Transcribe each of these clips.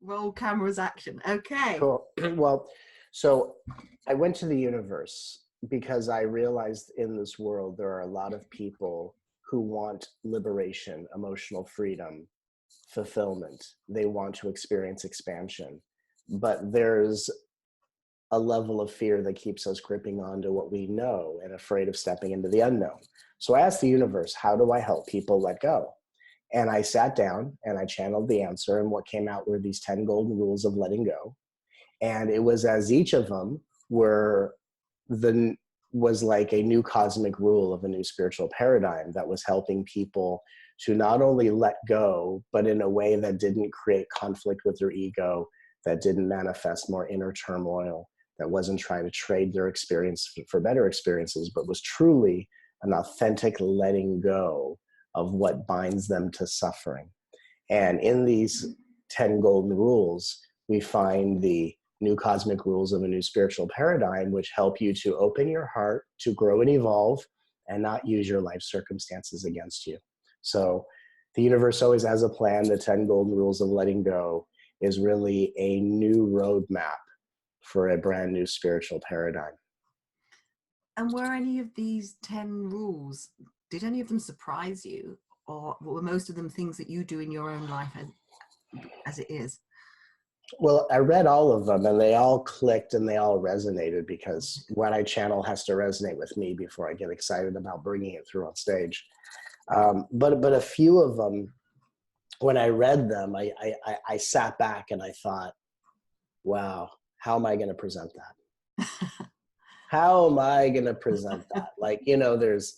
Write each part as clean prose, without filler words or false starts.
Roll cameras action. Okay. Cool. Well, so I went to the universe because I realized in this world there are a lot of people who want liberation, emotional freedom, fulfillment. They want to experience expansion. But there's a level of fear that keeps us gripping onto what we know and afraid of stepping into the unknown. So I asked the universe, how do I help people let go? And I sat down and I channeled the answer, and what came out were these 10 golden rules of letting go. And it was as each of them was like a new cosmic rule of a new spiritual paradigm that was helping people to not only let go, but in a way that didn't create conflict with their ego, that didn't manifest more inner turmoil, that wasn't trying to trade their experience for better experiences, but was truly an authentic letting go of what binds them to suffering. And in these 10 golden rules, we find the new cosmic rules of a new spiritual paradigm, which help you to open your heart, to grow and evolve, and not use your life circumstances against you. So the universe always has a plan. The 10 golden rules of letting go is really a new roadmap for a brand new spiritual paradigm. And were any of these 10 rules, did any of them surprise you? Or were most of them things that you do in your own life as it is? Well, I read all of them and they all clicked and they all resonated, because what I channel has to resonate with me before I get excited about bringing it through on stage. But a few of them, when I read them, I sat back and I thought, wow, how am I going to present that? How am I going to present that? Like, there's,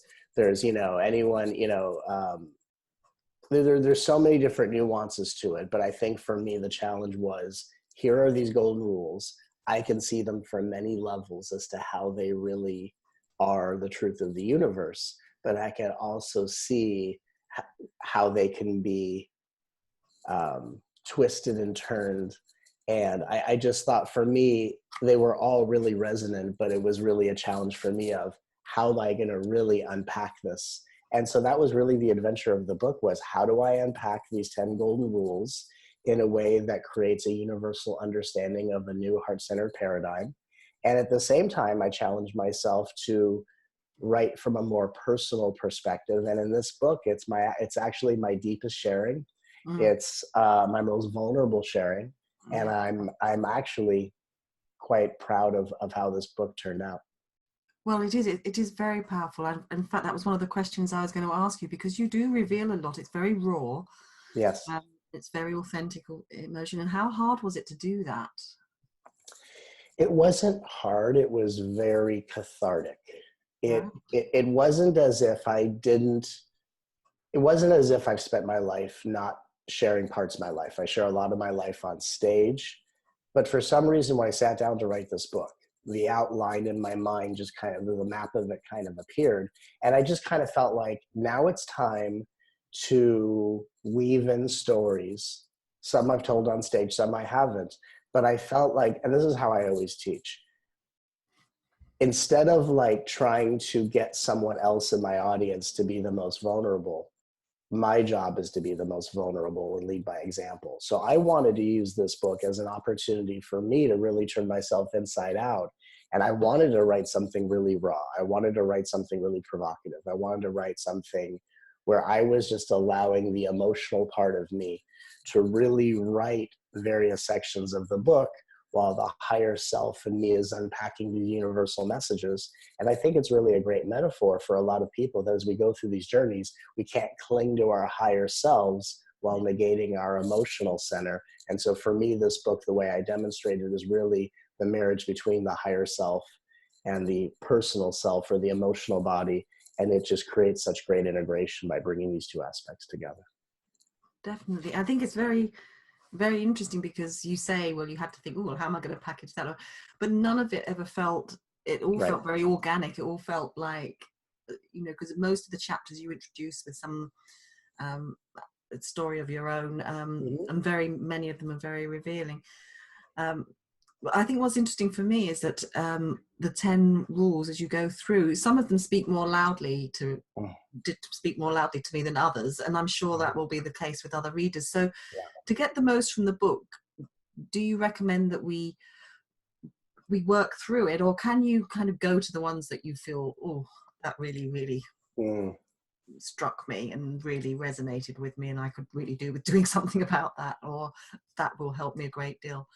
anyone, there's so many different nuances to it. But I think for me, the challenge was, here are these golden rules. I can see them from many levels as to how they really are the truth of the universe. But I can also see how they can be twisted and turned. And I just thought, for me, they were all really resonant, but it was really a challenge for me of, how am I going to really unpack this? And so that was really the adventure of the book, was how do I unpack these 10 golden rules in a way that creates a universal understanding of a new heart-centered paradigm. And at the same time, I challenged myself to write from a more personal perspective. And in this book, it's actually my deepest sharing. It's my most vulnerable sharing. And I'm actually quite proud of how this book turned out. Well, it is very powerful. And in fact, that was one of the questions I was going to ask you, because you do reveal a lot. It's very raw. Yes. It's very authentic emotion. And how hard was it to do that? It wasn't hard. It was very cathartic. It wasn't as if it wasn't as if I've spent my life not sharing parts of my life. I share a lot of my life on stage. But for some reason, when I sat down to write this book, the outline in my mind just kind of, the map of it kind of appeared. And I just kind of felt like, now it's time to weave in stories. Some I've told on stage, some I haven't. But I felt like, and this is how I always teach, instead of like trying to get someone else in my audience to be the most vulnerable, my job is to be the most vulnerable and lead by example. So I wanted to use this book as an opportunity for me to really turn myself inside out. And I wanted to write something really raw. I wanted to write something really provocative. I wanted to write something where I was just allowing the emotional part of me to really write various sections of the book, while the higher self in me is unpacking the universal messages. And I think it's really a great metaphor for a lot of people, that as we go through these journeys, we can't cling to our higher selves while negating our emotional center. And so for me, this book, the way I demonstrated, is really the marriage between the higher self and the personal self, or the emotional body. And it just creates such great integration by bringing these two aspects together. Definitely. I think it's very, very interesting, because you say, well, you had to think, oh, well, how am I going to package that up? But none of it ever felt, it all felt very organic. It all felt like, because most of the chapters you introduce with some story of your own, and very many of them are very revealing. I think what's interesting for me is that the 10 rules, as you go through, some of them speak more loudly to me than others, and I'm sure that will be the case with other readers. So to get the most from the book, do you recommend that we work through it, or can you kind of go to the ones that you feel, oh, that really, really struck me and really resonated with me, and I could really do with doing something about that, or that will help me a great deal?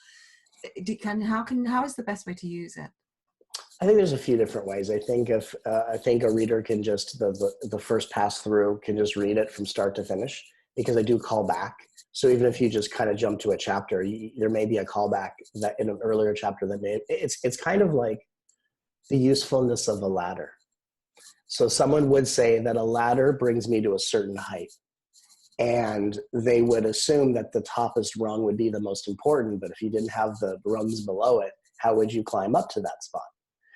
How is the best way to use it? I think there's a few different ways. I think if I think a reader can just the first pass through can just read it from start to finish, because I do call back. So even if you just kind of jump to a chapter, there may be a callback that in an earlier chapter that it's kind of like the usefulness of a ladder. So someone would say that a ladder brings me to a certain height, and they would assume that the toppest rung would be the most important. But if you didn't have the rungs below it, how would you climb up to that spot?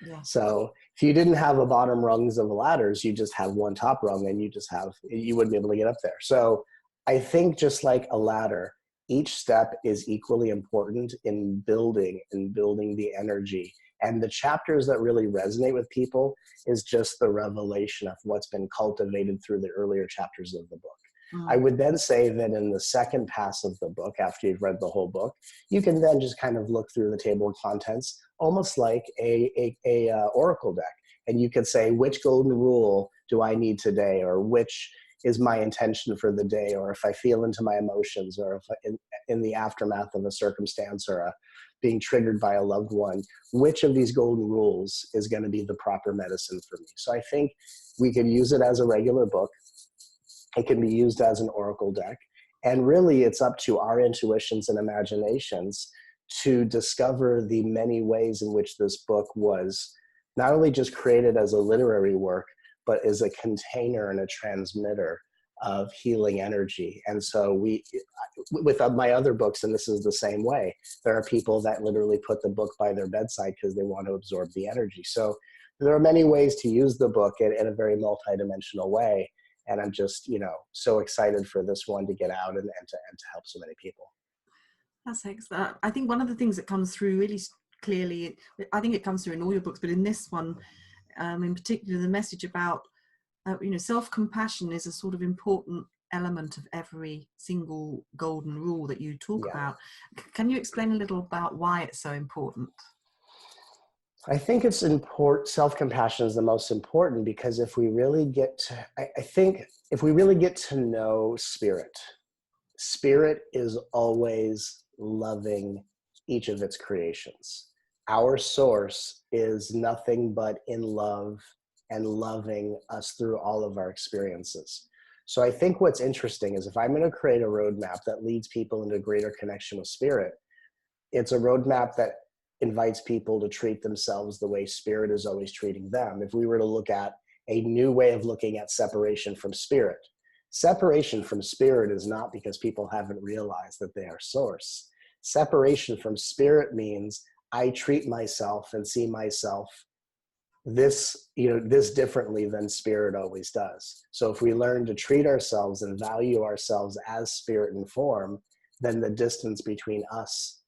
Yeah. So if you didn't have the bottom rungs of the ladders, you just have one top rung, and you wouldn't be able to get up there. So I think just like a ladder, each step is equally important in building the energy. And the chapters that really resonate with people is just the revelation of what's been cultivated through the earlier chapters of the book. I would then say that in the second pass of the book, after you've read the whole book, you can then just kind of look through the table of contents, almost like a oracle deck. And you could say, which golden rule do I need today? Or which is my intention for the day? Or if I feel into my emotions, or if in the aftermath of a circumstance, or being triggered by a loved one, which of these golden rules is going to be the proper medicine for me? So I think we could use it as a regular book. It can be used as an oracle deck. And really, it's up to our intuitions and imaginations to discover the many ways in which this book was not only just created as a literary work, but as a container and a transmitter of healing energy. And so with my other books, and this is the same way, there are people that literally put the book by their bedside because they want to absorb the energy. So there are many ways to use the book in a very multidimensional way. And I'm just, so excited for this one to get out and to help so many people. That's excellent. I think one of the things that comes through really clearly, I think it comes through in all your books, but in this one, in particular, the message about, self-compassion is a sort of important element of every single golden rule that you talk about. Can you explain a little about why it's so important? I think it's important. Self-compassion is the most important, because if we really get to, I think if we really get to know spirit is always loving each of its creations. Our source is nothing but in love and loving us through all of our experiences. So I think what's interesting is if I'm going to create a roadmap that leads people into greater connection with spirit, it's a roadmap that invites people to treat themselves the way spirit is always treating them. If we were to look at a new way of looking at separation from spirit is not because people haven't realized that they are source. Separation from spirit means I treat myself and see myself this differently than spirit always does. So if we learn to treat ourselves and value ourselves as spirit and form, then the distance between us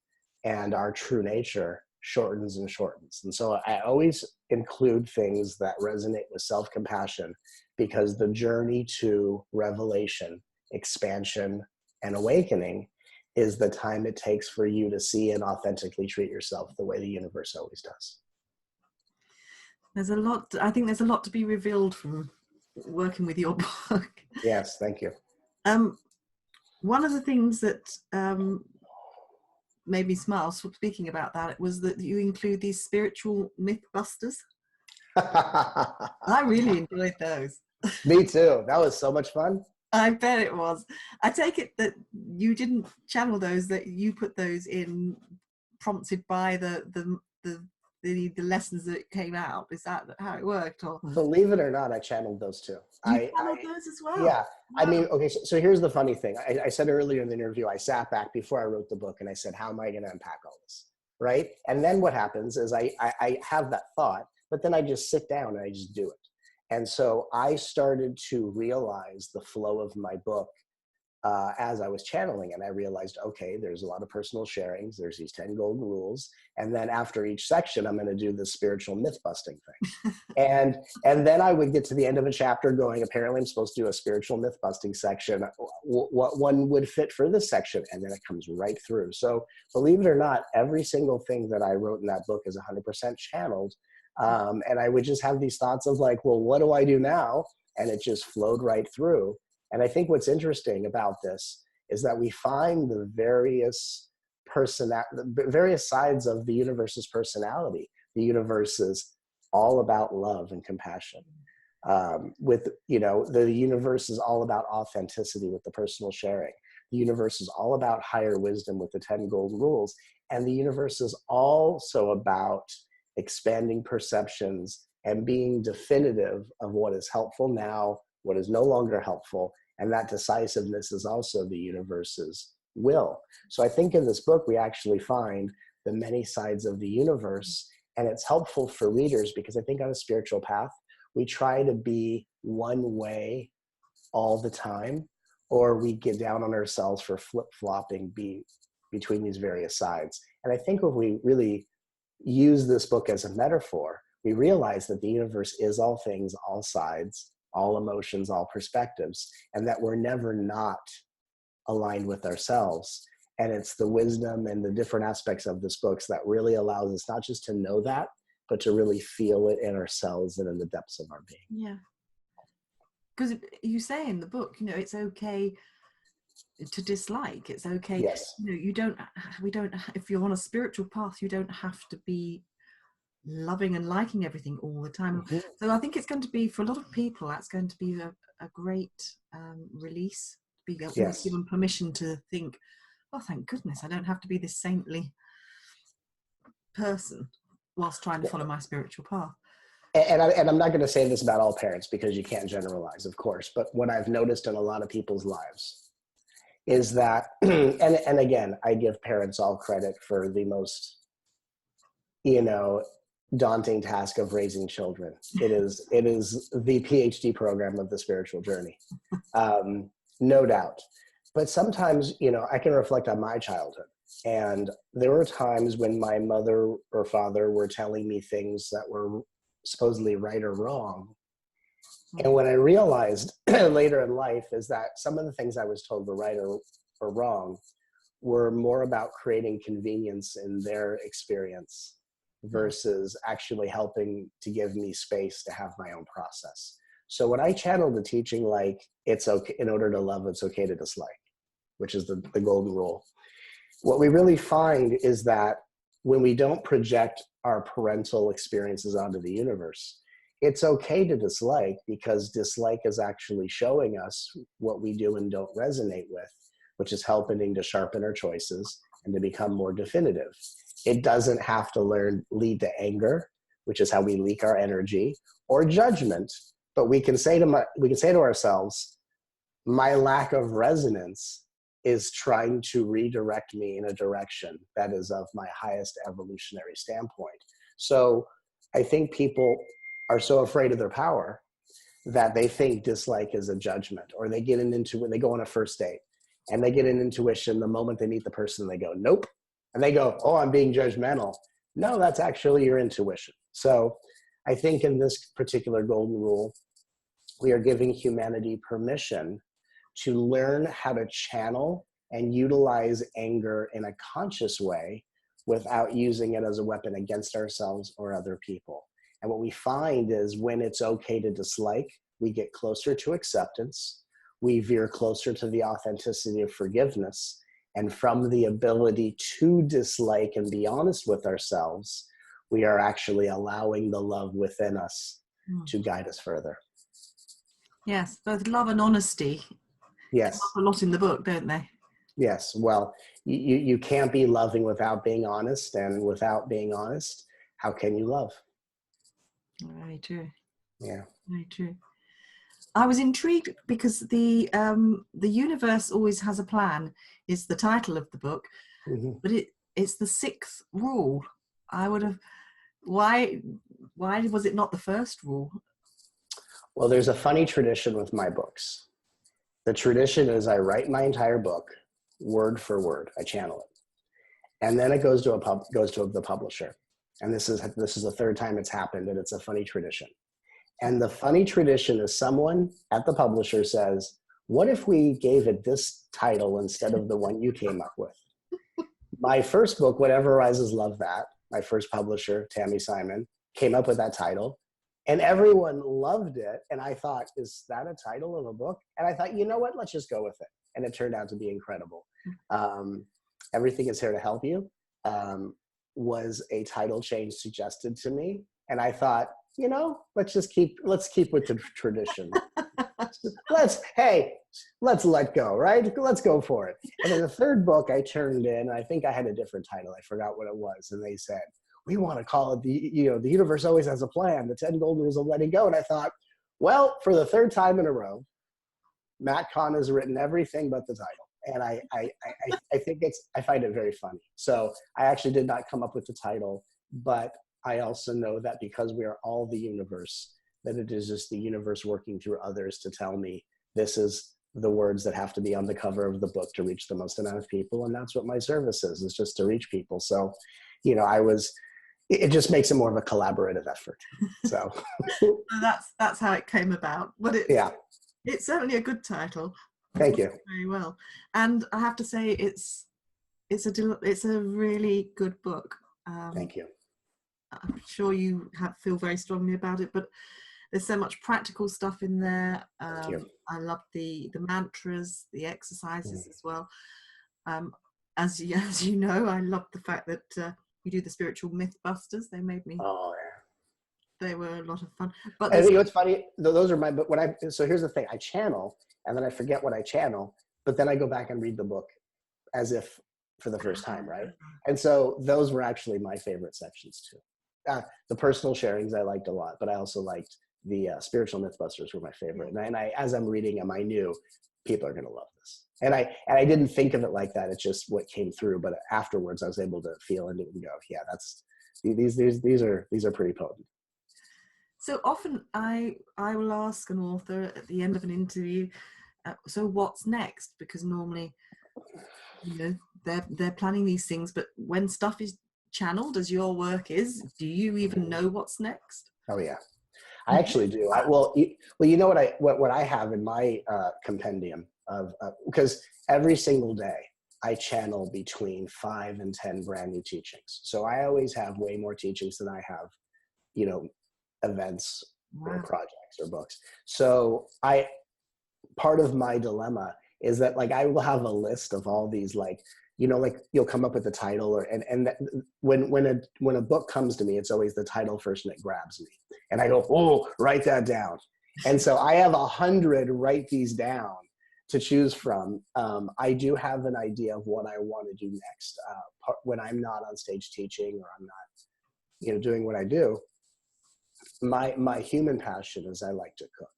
and our true nature shortens and shortens. And so I always include things that resonate with self-compassion, because the journey to revelation, expansion, and awakening is the time it takes for you to see and authentically treat yourself the way the universe always does. I think there's a lot to be revealed from working with your book. Yes, thank you. One of the things that made me smile speaking about that was that you include these spiritual Mythbusters. I really enjoyed those. Me too. That was so much fun. I bet it was. I take it that you didn't channel those, that you put those in prompted by the lessons that came out. Is that how it worked? Or believe it or not, I channeled those too. You channeled those as well? Yeah. Wow. I mean, okay, so here's the funny thing. I said earlier in the interview, I sat back before I wrote the book and I said, how am I going to unpack all this? Right? And then what happens is I have that thought, but then I just sit down and I just do it. And so I started to realize the flow of my book as I was channeling, and I realized, okay, there's a lot of personal sharings. There's these 10 golden rules. And then after each section, I'm going to do this spiritual myth busting thing. And then I would get to the end of a chapter going, apparently I'm supposed to do a spiritual myth busting section. What one would fit for this section? And then it comes right through. So believe it or not, every single thing that I wrote in that book is 100% channeled. And I would just have these thoughts of like, well, what do I do now? And it just flowed right through. And I think what's interesting about this is that we find the various sides of the universe's personality. The universe is all about love and compassion. The universe is all about authenticity with the personal sharing. The universe is all about higher wisdom with the 10 golden rules. And the universe is also about expanding perceptions and being definitive of what is helpful now, what is no longer helpful, and that decisiveness is also the universe's will. So I think in this book, we actually find the many sides of the universe, and it's helpful for readers because I think on a spiritual path, we try to be one way all the time, or we get down on ourselves for flip-flopping between these various sides. And I think if we really use this book as a metaphor, we realize that the universe is all things, all sides, all emotions, all perspectives, and that we're never not aligned with ourselves. And it's the wisdom and the different aspects of this book that really allows us not just to know that, but to really feel it in ourselves and in the depths of our being. Yeah. Because you say in the book, it's okay to dislike. It's okay. Yes. If you're on a spiritual path, you don't have to be loving and liking everything all the time. Mm-hmm. So I think it's going to be, for a lot of people, that's going to be a great release. Be given permission to think, oh, thank goodness, I don't have to be this saintly person whilst trying to follow my spiritual path. And I'm not going to say this about all parents because you can't generalize, of course, but what I've noticed in a lot of people's lives is that, and again, I give parents all credit for the most, daunting task of raising children. It is the PhD program of the spiritual journey, no doubt. But sometimes, I can reflect on my childhood, and there were times when my mother or father were telling me things that were supposedly right or wrong. And what I realized later in life is that some of the things I was told were right or wrong were more about creating convenience in their experience versus actually helping to give me space to have my own process. So when I channeled the teaching, like, it's okay, in order to love, it's okay to dislike, which is the golden rule. What we really find is that when we don't project our parental experiences onto the universe, it's okay to dislike, because dislike is actually showing us what we do and don't resonate with, which is helping to sharpen our choices and to become more definitive. It doesn't have to lead to anger, which is how we leak our energy, or judgment, but we can say to ourselves, my lack of resonance is trying to redirect me in a direction that is of my highest evolutionary standpoint. So I think people are so afraid of their power that they think dislike is a judgment, or they when they go on a first date and they get an intuition the moment they meet the person, they go, nope. And they go, oh, I'm being judgmental. No, that's actually your intuition. So I think in this particular golden rule, we are giving humanity permission to learn how to channel and utilize anger in a conscious way without using it as a weapon against ourselves or other people. And what we find is when it's okay to dislike, we get closer to acceptance, we veer closer to the authenticity of forgiveness, and from the ability to dislike and be honest with ourselves, we are actually allowing the love within us to guide us further. Yes, both love and honesty. Yes. Come up a lot in the book, don't they? Yes. Well, you can't be loving without being honest, and without being honest, how can you love? Very true. Yeah. Very true. I was intrigued because the universe always has a plan is the title of the book, but it's the sixth rule. I would have. Why was it not the first rule? Well, there's a funny tradition with my books, The tradition is I write my entire book word for word. I channel it. And then it goes to the publisher. And this is the third time it's happened, and it's a funny tradition. And the funny tradition is someone at the publisher says, what if we gave it this title instead of the one you came up with? My first book, Whatever Arises, Love That, my first publisher, Tammy Simon, came up with that title. And everyone loved it. And I thought, is that a title of a book? And I thought, you know what, let's just go with it. And it turned out to be incredible. Everything Is Here to Help You was a title change suggested to me. And I thought, you know, let's keep with the tradition. let's let go, right? Let's go for it. And then the third book I turned in, I think I had a different title. I forgot what it was. And they said, we want to call it the universe always has a plan, the 10 golden rules of letting go. And I thought, well, for the third time in a row, Matt Kahn has written everything but the title. And I think I find it very funny. So I actually did not come up with the title, but I also know that because we are all the universe, that it is just the universe working through others to tell me this is the words that have to be on the cover of the book to reach the most amount of people. And that's what my service is just to reach people. So, it just makes it more of a collaborative effort. So that's how it came about. But it's certainly a good title. Thank you. Very well. And I have to say, it's a really good book. Thank you. I'm sure you feel very strongly about it, but there's so much practical stuff in there. Thank you. I love the mantras, the exercises as well. As you know, I love the fact that you do the spiritual Mythbusters. They made me. Oh yeah. They were a lot of fun. But I think what's funny, those are so here's the thing, I channel and then I forget what I channel, but then I go back and read the book as if for the first time, right? And so those were actually my favorite sections too. The personal sharings I liked a lot, but I also liked the spiritual Mythbusters were my favorite. And I, as I'm reading them, I knew people are going to love this. And I didn't think of it like that. It's just what came through. But afterwards, I was able to feel into it and go, yeah, these are pretty potent. So often I will ask an author at the end of an interview, so what's next? Because normally, they're planning these things, but when stuff is channeled as your work is, do you even know what's next? Oh yeah, I actually do. Well, you know what I have in my compendium of because every single day I channel between 5 and 10 brand new teachings. So I always have way more teachings than I have, events or projects or books. So part of my dilemma is that I will have a list of all these you'll come up with the title when a book comes to me, it's always the title first and it grabs me. And I go, oh, write that down. And so I have 100 write these down to choose from. I do have an idea of what I want to do next when I'm not on stage teaching or I'm not, doing what I do. My human passion is I like to cook.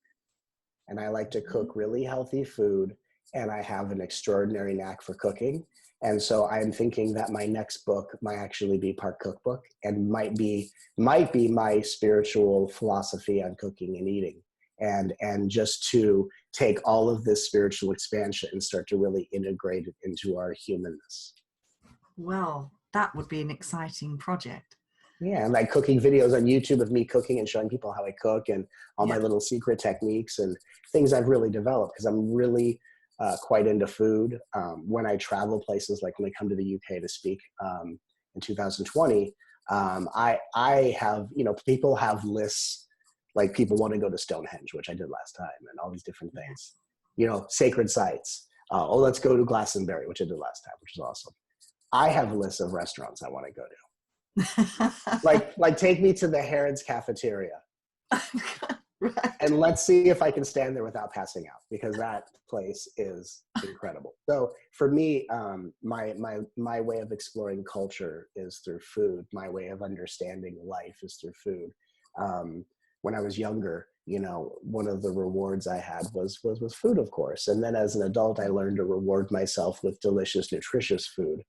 And I like to cook really healthy food, and I have an extraordinary knack for cooking. And so I'm thinking that my next book might actually be part cookbook and might be my spiritual philosophy on cooking and eating. And just to take all of this spiritual expansion and start to really integrate it into our humanness. Well, that would be an exciting project. Yeah, and cooking videos on YouTube of me cooking and showing people how I cook and all my little secret techniques and things I've really developed because I'm really quite into food. When I travel places, like when I come to the UK to speak in 2020, I have, people have lists, like people want to go to Stonehenge, which I did last time, and all these different things, sacred sites. Let's go to Glastonbury, which I did last time, which is awesome. I have lists of restaurants I want to go to. like take me to the Harrods cafeteria. Right. And let's see if I can stand there without passing out, because that place is incredible. So for me, my way of exploring culture is through food. My way of understanding life is through food. When I was younger, one of the rewards I had was food, of course. And then as an adult, I learned to reward myself with delicious, nutritious food.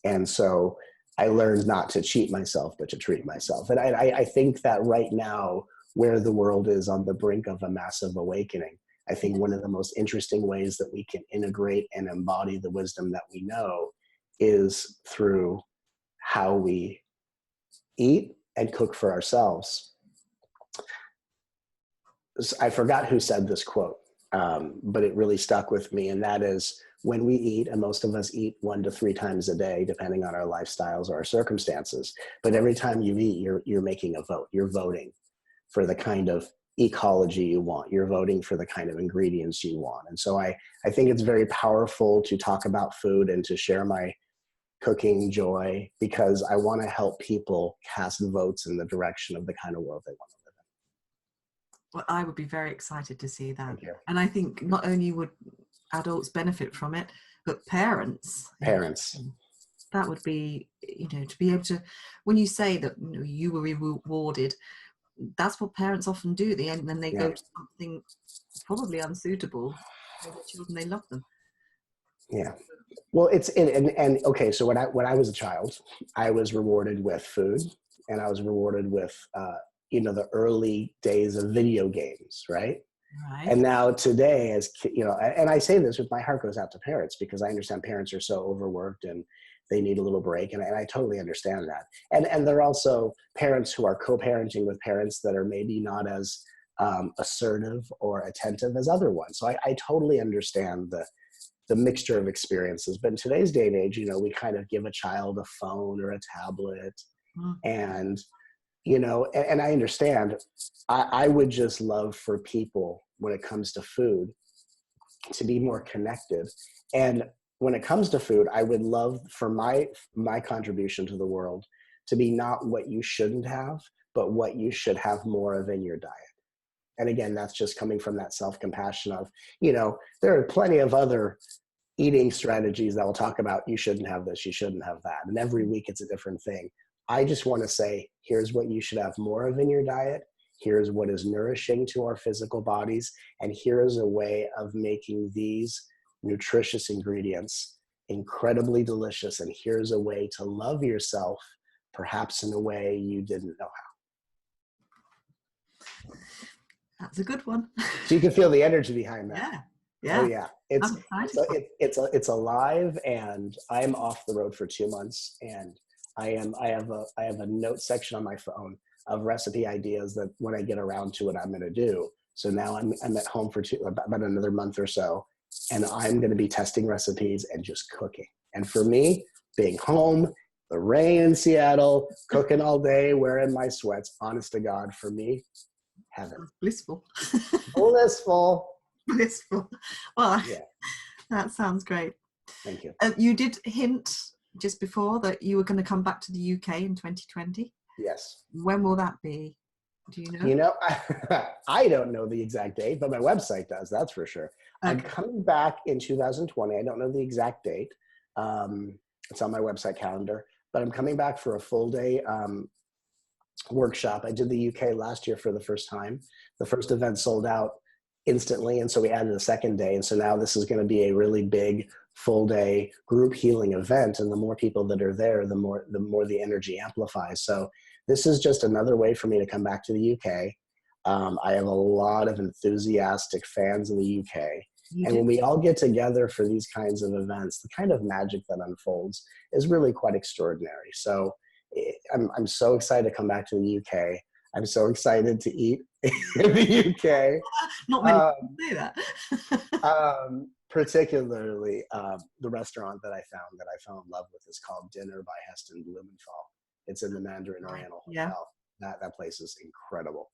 And so I learned not to cheat myself, but to treat myself. And I think that right now, where the world is on the brink of a massive awakening, I think one of the most interesting ways that we can integrate and embody the wisdom that we know is through how we eat and cook for ourselves. I forgot who said this quote, but it really stuck with me. And that is, when we eat, and most of us eat 1 to 3 times a day, depending on our lifestyles or our circumstances, but every time you eat, you're making a vote. You're voting for the kind of ecology you want. You're voting for the kind of ingredients you want. And so I think it's very powerful to talk about food and to share my cooking joy, because I want to help people cast votes in the direction of the kind of world they want to live in. Well, I would be very excited to see that. Thank you. And I think not only would adults benefit from it, but parents. That would be, to be able to, when you say that you were rewarded, that's what parents often do at the end when they go to something probably unsuitable for the children. They love them. Yeah. Well, and okay. So when I was a child, I was rewarded with food, and I was rewarded with, the early days of video games. Right. Right. And now today, and I say this with my heart goes out to parents, because I understand parents are so overworked and they need a little break. And I totally understand that. And there are also parents who are co-parenting with parents that are maybe not as assertive or attentive as other ones. So I totally understand the mixture of experiences. But in today's day and age, we kind of give a child a phone or a tablet. And, and I understand. I would just love for people, when it comes to food, to be more connected. And when it comes to food, I would love for my contribution to the world to be not what you shouldn't have, but what you should have more of in your diet. And again, that's just coming from that self-compassion of, there are plenty of other eating strategies that will talk about, you shouldn't have this, you shouldn't have that. And every week it's a different thing. I just want to say, here's what you should have more of in your diet. Here's what is nourishing to our physical bodies. And here is a way of making these nutritious ingredients incredibly delicious. And here's a way to love yourself, perhaps in a way you didn't know how. That's a good one. So you can feel the energy behind that. Yeah. Yeah. Oh yeah. It's alive, and I'm off the road for 2 months, and I have a note section on my phone of recipe ideas that when I get around to it, I'm going to do. So now I'm at home for about another month or so, and I'm going to be testing recipes and just cooking. And for me, being home, the rain in Seattle, cooking all day, wearing my sweats, honest to God, for me, heaven. Blissful. Blissful. Blissful. Well, yeah. That sounds great. Thank you. You did hint just before that you were going to come back to the UK in 2020. Yes. When will that be? Do you know? I don't know the exact date, but my website does, that's for sure. Okay. I'm coming back in 2020. I don't know the exact date. It's on my website calendar, but I'm coming back for a full day workshop. I did the UK last year for the first time. The first event sold out instantly, and so we added a second day. And so now this is going to be a really big full day group healing event. And the more people that are there, the more the energy amplifies. So this is just another way for me to come back to the UK. I have a lot of enthusiastic fans in the UK. And when we all get together for these kinds of events, the kind of magic that unfolds is really quite extraordinary. So I'm so excited to come back to the UK. I'm so excited to eat in the UK. Not many people say that. Particularly the restaurant that I fell in love with is called Dinner by Heston Blumenthal. It's in the Mandarin Oriental Hotel. That place is incredible.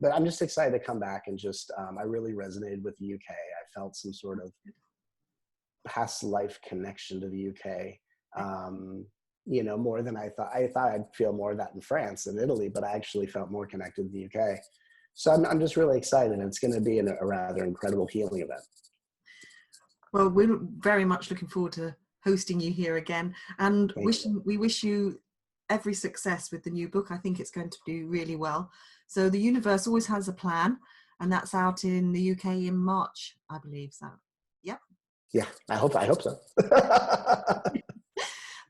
But I'm just excited to come back and just, I really resonated with the UK. I felt some sort of past life connection to the UK. More than I thought. I thought I'd feel more of that in France and Italy, but I actually felt more connected to the UK. So I'm just really excited. It's going to be a rather incredible healing event. Well, we're very much looking forward to hosting you here again, and we wish you every success with the new book. I think it's going to do really well. So The Universe Always Has a Plan, and that's out in the UK in March, I believe. So, yep. Yeah, I hope so.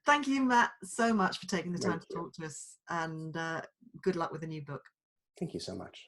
Thank you, Matt, so much for taking the time to talk to us, and good luck with the new book. Thank you so much.